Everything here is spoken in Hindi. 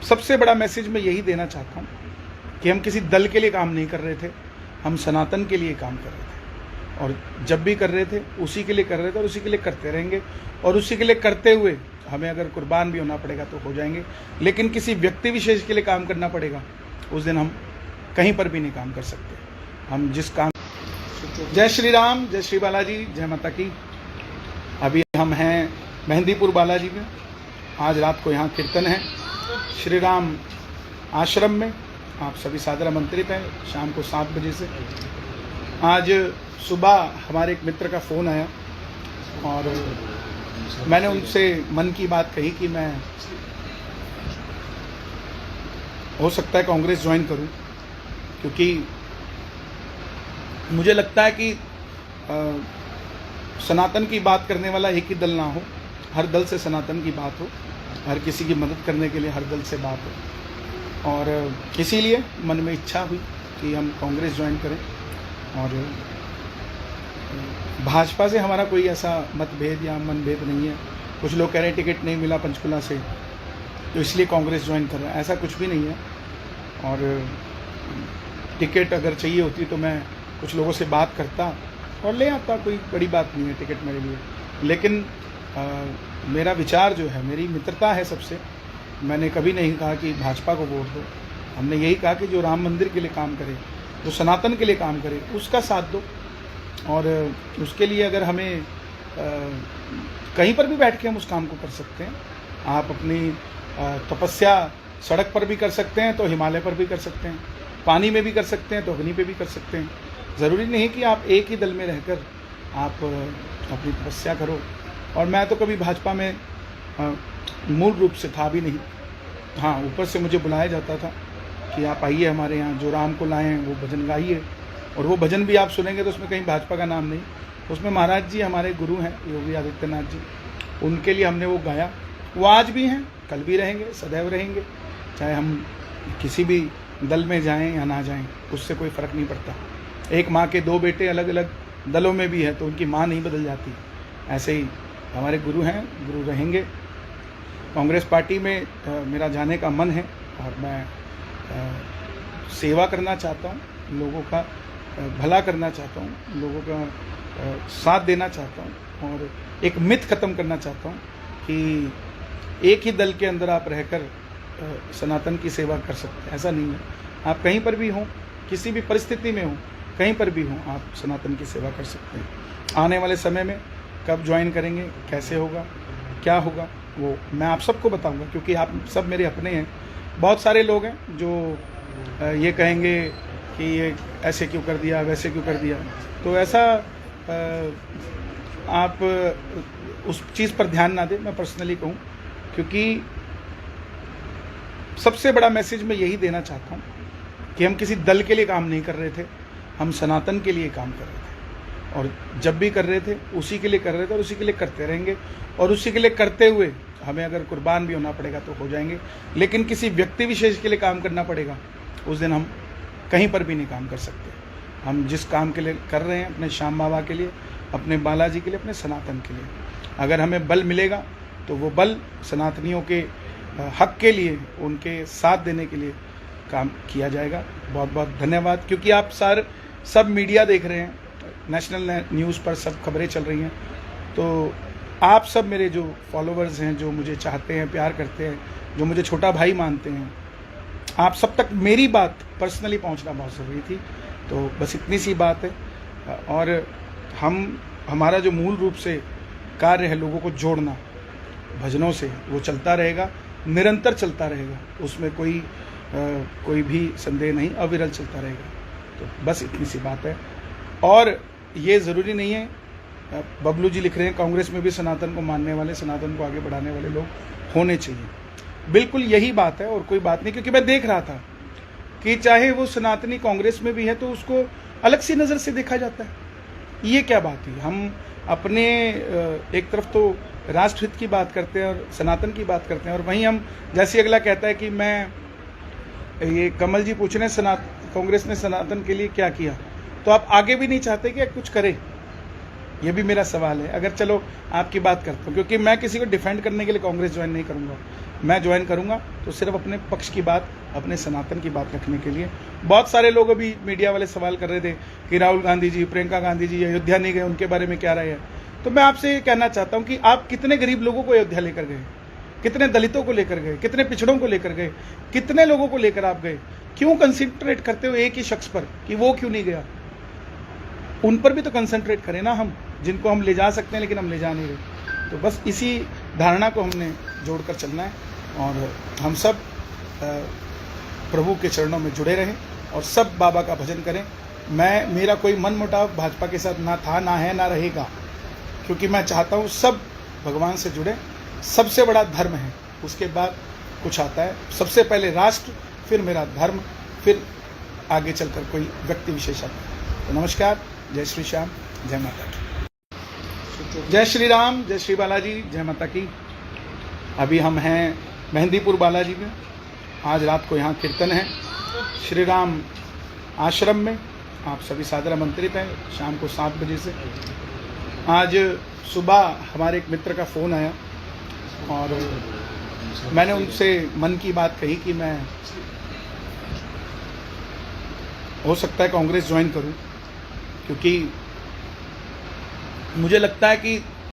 सबसे बड़ा मैसेज मैं यही देना चाहता हूँ कि हम किसी दल के लिए काम नहीं कर रहे थे, हम सनातन के लिए काम कर रहे थे। और जब भी कर रहे थे उसी के लिए कर रहे थे और उसी के लिए करते रहेंगे, और उसी के लिए करते हुए हमें अगर कुर्बान भी होना पड़ेगा तो हो जाएंगे। लेकिन किसी व्यक्ति विशेष के लिए काम करना पड़ेगा, उस दिन हम कहीं पर भी नहीं काम कर सकते। हम जिस काम जय श्री राम, जय श्री बालाजी, जय माता की। अभी हम हैं मेहंदीपुर बालाजी में। आज रात को यहाँ कीर्तन है श्री राम आश्रम में। आप सभी सादर आमंत्रित हैं शाम को 7 बजे से। आज सुबह हमारे एक मित्र का फ़ोन आया और मैंने उनसे मन की बात कही कि मैं हो सकता है कांग्रेस ज्वाइन करूं, क्योंकि मुझे लगता है कि सनातन की बात करने वाला एक ही दल ना हो, हर दल से सनातन की बात हो, हर किसी की मदद करने के लिए हर दल से बात हो। और इसीलिए मन में इच्छा हुई कि हम कांग्रेस ज्वाइन करें। और भाजपा से हमारा कोई ऐसा मतभेद या मनभेद नहीं है। कुछ लोग कह रहे हैं टिकट नहीं मिला पंचकुला से तो इसलिए कांग्रेस ज्वाइन कर रहे हैं, ऐसा कुछ भी नहीं है। और टिकट अगर चाहिए होती तो मैं कुछ लोगों से बात करता और ले आता, कोई बड़ी बात नहीं है टिकट मेरे लिए। लेकिन मेरा विचार जो है, मेरी मित्रता है सबसे। मैंने कभी नहीं कहा कि भाजपा को वोट दो, हमने यही कहा कि जो राम मंदिर के लिए काम करे, जो सनातन के लिए काम करे, उसका साथ दो। और उसके लिए अगर हमें कहीं पर भी बैठ के हम उस काम को कर सकते हैं। आप अपनी तपस्या सड़क पर भी कर सकते हैं तो हिमालय पर भी कर सकते हैं, पानी में भी कर सकते हैं तो अग्नि पे भी कर सकते हैं। ज़रूरी नहीं कि आप एक ही दल में रहकर आप अपनी तपस्या करो। और मैं तो कभी भाजपा में मूल रूप से था भी नहीं। हाँ, ऊपर से मुझे बुलाया जाता था कि आप आइए हमारे यहाँ, जो राम को लाए हैं वो भजन गाइए। और वो भजन भी आप सुनेंगे तो उसमें कहीं भाजपा का नाम नहीं, उसमें महाराज जी हमारे गुरु हैं योगी आदित्यनाथ जी, उनके लिए हमने वो गाया। वो आज भी हैं, कल भी रहेंगे, सदैव रहेंगे। चाहे हम किसी भी दल में जाएं या ना जाएं, उससे कोई फ़र्क नहीं पड़ता। एक माँ के 2 बेटे अलग अलग दलों में भी है तो उनकी माँ नहीं बदल जाती। ऐसे ही हमारे गुरु हैं, गुरु रहेंगे। कांग्रेस पार्टी में मेरा जाने का मन है और मैं सेवा करना चाहता हूँ, लोगों का भला करना चाहता हूँ, लोगों का साथ देना चाहता हूँ। और एक मिथ ख़त्म करना चाहता हूँ कि एक ही दल के अंदर आप रहकर सनातन की सेवा कर सकते हैं, ऐसा नहीं है। आप कहीं पर भी हों, किसी भी परिस्थिति में हों, कहीं पर भी हों, आप सनातन की सेवा कर सकते हैं। आने वाले समय में कब ज्वाइन करेंगे, कैसे होगा, क्या होगा, वो मैं आप सबको बताऊंगा, क्योंकि आप सब मेरे अपने हैं। बहुत सारे लोग हैं जो ये कहेंगे कि ये ऐसे क्यों कर दिया, वैसे क्यों कर दिया। तो ऐसा आप उस चीज़ पर ध्यान ना दें, मैं पर्सनली कहूँ, क्योंकि सबसे बड़ा मैसेज मैं यही देना चाहता हूँ कि हम किसी दल के लिए काम नहीं कर रहे थे, हम सनातन के लिए काम कर रहे थे। और जब भी कर रहे थे उसी के लिए कर रहे थे और उसी के लिए करते रहेंगे। और उसी के लिए करते हुए हमें अगर कुर्बान भी होना पड़ेगा तो हो जाएंगे। लेकिन किसी व्यक्ति विशेष के लिए काम करना पड़ेगा, उस दिन हम कहीं पर भी नहीं काम कर सकते। हम जिस काम के लिए कर रहे हैं, अपने श्याम बाबा के लिए, अपने बालाजी के लिए, अपने सनातन के लिए, अगर हमें बल मिलेगा तो वो बल सनातनियों के हक के लिए, उनके साथ देने के लिए काम किया जाएगा। बहुत बहुत धन्यवाद। क्योंकि आप सब मीडिया देख रहे हैं, नेशनल न्यूज़ पर सब खबरें चल रही हैं, तो आप सब मेरे जो फॉलोअर्स हैं, जो मुझे चाहते हैं, प्यार करते हैं, जो मुझे छोटा भाई मानते हैं, आप सब तक मेरी बात पर्सनली पहुंचना बहुत ज़रूरी थी। तो बस इतनी सी बात है। और हमारा जो मूल रूप से कार्य है लोगों को जोड़ना भजनों से, वो चलता रहेगा, निरंतर चलता रहेगा, उसमें कोई भी संदेह नहीं, अविरल चलता रहेगा। तो बस इतनी सी बात है। और ये ज़रूरी नहीं है, बबलू जी लिख रहे हैं कांग्रेस में भी सनातन को मानने वाले, सनातन को आगे बढ़ाने वाले लोग होने चाहिए। बिल्कुल यही बात है और कोई बात नहीं। क्योंकि मैं देख रहा था कि चाहे वो सनातनी कांग्रेस में भी है तो उसको अलग सी नज़र से देखा जाता है। ये क्या बात है? हम अपने एक तरफ तो राष्ट्रहित की बात करते हैं और सनातन की बात करते हैं, और वहीं हम, जैसे अगला कहता है कि मैं, ये कमल जी पूछ रहे हैं कांग्रेस ने सनातन के लिए क्या किया, तो आप आगे भी नहीं चाहते कि कुछ करे? ये भी मेरा सवाल है। अगर चलो आपकी बात करता हूँ, क्योंकि मैं किसी को डिफेंड करने के लिए कांग्रेस ज्वाइन नहीं करूँगा, मैं ज्वाइन करूँगा तो सिर्फ अपने पक्ष की बात, अपने सनातन की बात रखने के लिए। बहुत सारे लोग अभी मीडिया वाले सवाल कर रहे थे कि राहुल गांधी जी, प्रियंका गांधी जी अयोध्या नहीं गए, उनके बारे में क्या राय है। तो मैं आपसे ये कहना चाहता हूँ कि आप कितने गरीब लोगों को अयोध्या लेकर गए, कितने दलितों को लेकर गए, कितने पिछड़ों को लेकर गए, कितने लोगों को लेकर आप गए। क्यों कंसंट्रेट करते हो एक ही शख्स पर कि वो क्यों नहीं गया? उन पर भी तो कंसंट्रेट करें ना हम, जिनको हम ले जा सकते हैं लेकिन हम ले जा नहीं रहे। तो बस इसी धारणा को हमने जोड़कर चलना है और हम सब प्रभु के चरणों में जुड़े रहें और सब बाबा का भजन करें। मेरा कोई मन मुटाव भाजपा के साथ ना था, ना है, ना रहेगा, क्योंकि मैं चाहता हूँ सब भगवान से जुड़े। सबसे बड़ा धर्म है, उसके बाद कुछ आता है। सबसे पहले राष्ट्र, फिर मेरा धर्म, फिर आगे चलकर कोई व्यक्ति विशेष आता है। तो नमस्कार, जय श्री श्याम, जय माता की। जय श्री राम, जय श्री बालाजी, जय माता की। अभी हम हैं मेहंदीपुर बालाजी में। आज रात को यहाँ कीर्तन है श्री राम आश्रम में। आप सभी सादर आमंत्रित हैं शाम को 7 बजे से। आज सुबह हमारे एक मित्र का फ़ोन आया और मैंने उनसे मन की बात कही कि मैं हो सकता है कांग्रेस ज्वाइन करूं, क्योंकि मुझे लगता है कि